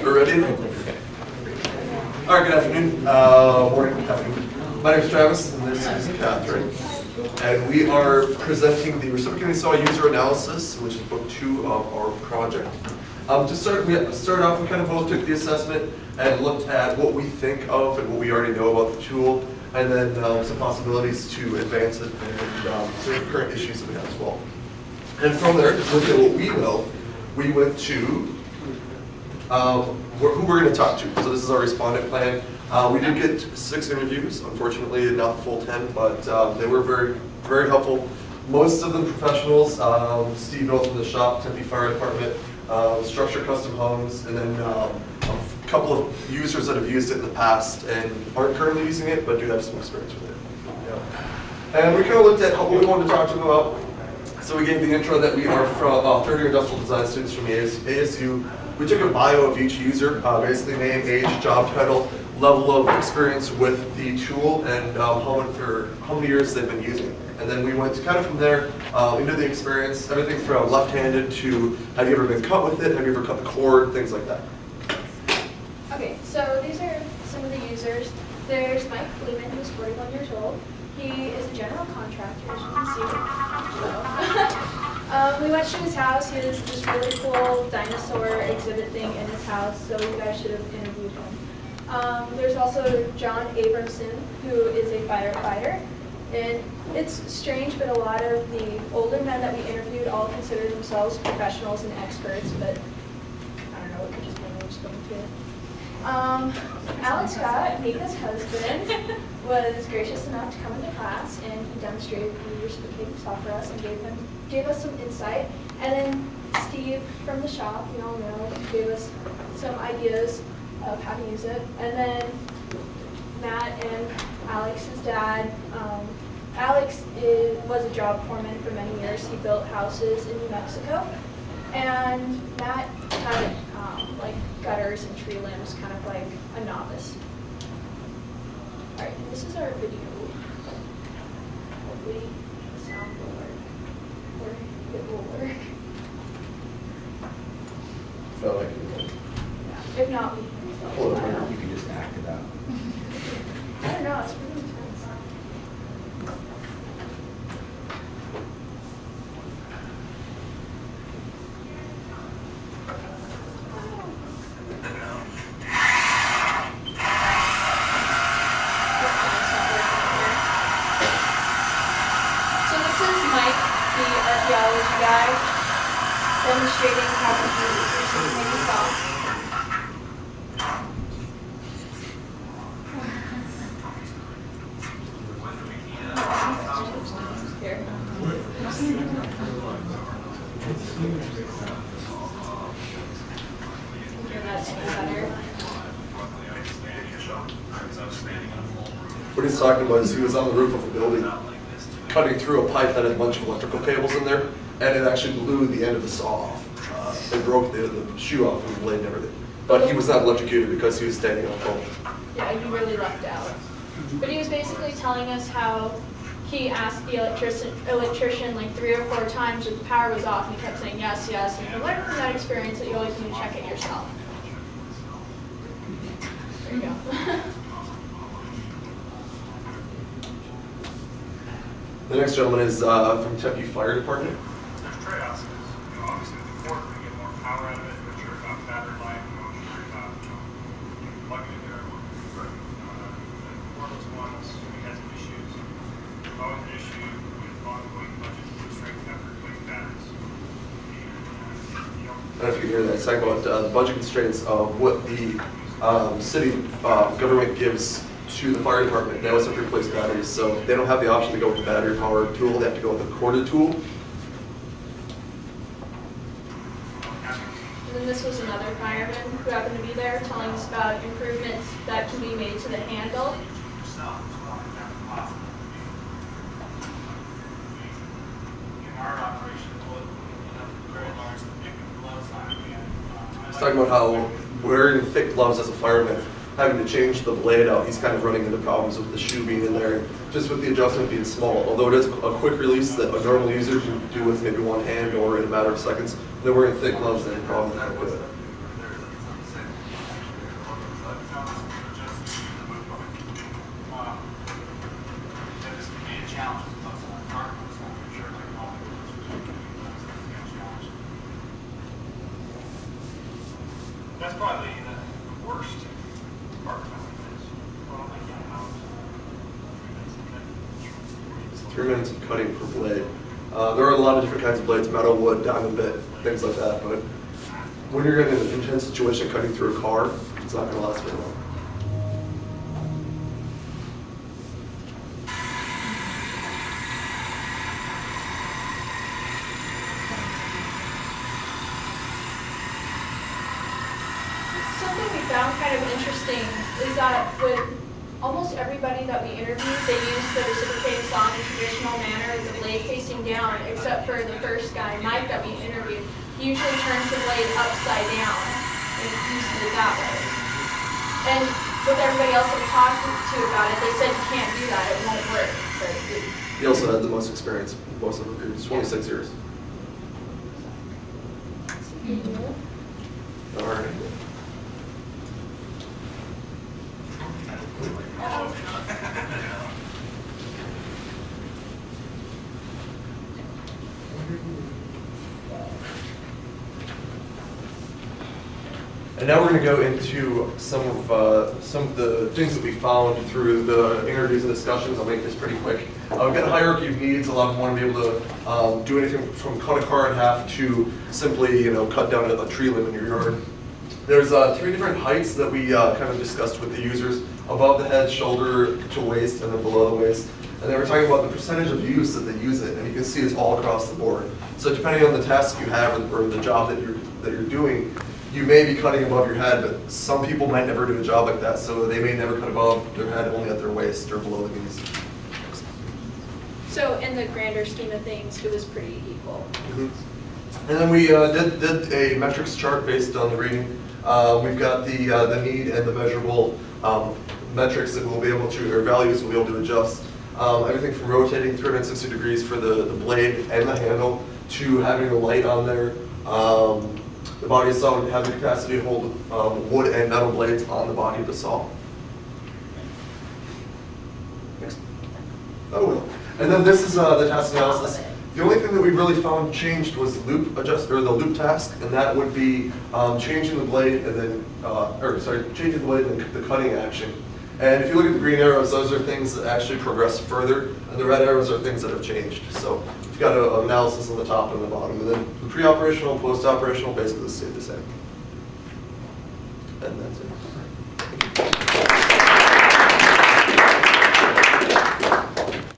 We're ready? All right, good afternoon. Morning, afternoon. My name is Travis, and this is Catherine. And we are presenting the reciprocating saw user analysis, which is book 2 of our project. To start off, we kind of both took the assessment and looked at what we think of and what we already know about the tool, and then some possibilities to advance it and certain current issues that we have as well. And from there, to look at what we know, we went to who we're going to talk to. So this is our respondent plan. We did get 6 interviews, unfortunately not the full 10, but they were very, very helpful. Most of them professionals, Steve Mills from the shop, Tempe Fire Department, Structure Custom Homes, and then a couple of users that have used it in the past and aren't currently using it, but do have some experience with it. Yeah. And we kind of looked at what we wanted to talk to them about. So we gave the intro that we are from third-year industrial design students from ASU. We took a bio of each user, basically name, age, job title, level of experience with the tool, and how many years they've been using it. And then we went kind of from there into the experience, everything from left-handed to have you ever been cut with it, have you ever cut the cord, things like that. Okay, so these are some of the users. There's Mike Fleeman, who's 41 years old. He is a general contractor, as you can see. So, we went to his house. He has this really cool dinosaur exhibit thing in his house, so you guys should have interviewed him. There's also John Abramson, who is a firefighter. And it's strange, but a lot of the older men that we interviewed all consider themselves professionals and experts, but I don't know, it could just be an age thing too. Alex Scott, Mika's husband, was gracious enough to come into class, and he demonstrated the reciprocating saw for us and gave us some insight. And then Steve from the shop, you all know, gave us some ideas of how to use it. And then Matt and Alex's dad. Alex was a job foreman for many years. He built houses in New Mexico. And Matt had like gutters and tree limbs, kind of like a novice. All right, this is our video. Hopefully the sound will work, or it will work. Felt like it would. Yeah. If not, we can Pull it over. You can just act it out. I don't know, it's pretty intense. So this is Mike, the archaeology guy, demonstrating how to use reciprocating saw. Here. What he's talking about is he was on the roof of a building, cutting through a pipe that had a bunch of electrical cables in there, and it actually blew the end of the saw off. It broke the shoe off of the blade and everything. But he was not electrocuted because he was standing on a pole. Yeah, he really lucked out. But he was basically telling us how he asked the electrician like 3 or 4 times if the power was off, and he kept saying yes, yes. And he learned from that experience that you always need to check it yourself. There you go. The next gentleman is from Tempe Fire Department. There's trade-offs. Obviously, it's important to get more power out of it, but you're about battery life, you're about plugging it there, but cordless ones, we had some issues. There's always an issue with ongoing budget constraints after replacing batteries. I don't know if you hear that. It's talking about the budget constraints of what the city government gives to the fire department. They always have to replace batteries, so they don't have the option to go with the battery powered tool. They have to go with a corded tool. And then this was another fireman who happened to be there telling us about improvements that can be made to the handle. In our operation, very large, thick gloves on. He's talking about how wearing thick gloves as a fireman, having to change the blade out, he's kind of running into problems with the shoe being in there, just with the adjustment being small. Although it is a quick release that a normal user can do with maybe one hand or in a matter of seconds, they're wearing thick gloves, then the problem is with it. That's probably the worst part about it is probably getting out 3 minutes of cutting per blade. There are a lot of different kinds of blades, metal, wood, diamond bit, things like that, but when you're in an intense situation cutting through a car, it's not going to last very long. Something we found kind of interesting is that with almost everybody that we interviewed, they used the reciprocating saw in a traditional manner with the blade facing down, except for the first guy, Mike, that we interviewed. He usually turns the blade upside down and uses it that way. And with everybody else that we talked to about it, they said you can't do that, it won't work. But He also had the most experience, most of the years, 26 years. All right. And now we're going to go into some of the things that we found through the interviews and discussions. I'll make this pretty quick. We've got a hierarchy of needs. A lot of them want to be able to do anything from cut a car in half to simply, cut down a tree limb in your yard. There's 3 different heights that we kind of discussed with the users: above the head, shoulder to waist, and then below the waist. And they were talking about the percentage of use that they use it, and you can see it's all across the board. So depending on the task you have or the job that you're doing, you may be cutting above your head, but some people might never do a job like that, so they may never cut above their head, only at their waist or below the knees. so in the grander scheme of things, it was pretty equal. And then we did a metrics chart based on the reading. We've got the need and the measurable metrics that we'll be able to, or values we'll be able to adjust. Everything from rotating 360 degrees for the blade and the handle to having the light on there. The body of the saw would have the capacity to hold wood and metal blades on the body of the saw. Next. Oh, well. And then this is the task analysis. The only thing that we really found changed was the loop task, and that would be changing the blade and then, changing the blade and the cutting action. And if you look at the green arrows, those are things that actually progress further, and the red arrows are things that have changed. So we've got an analysis on the top and the bottom, and then the pre-operational, post-operational basically stayed the same. And that's it.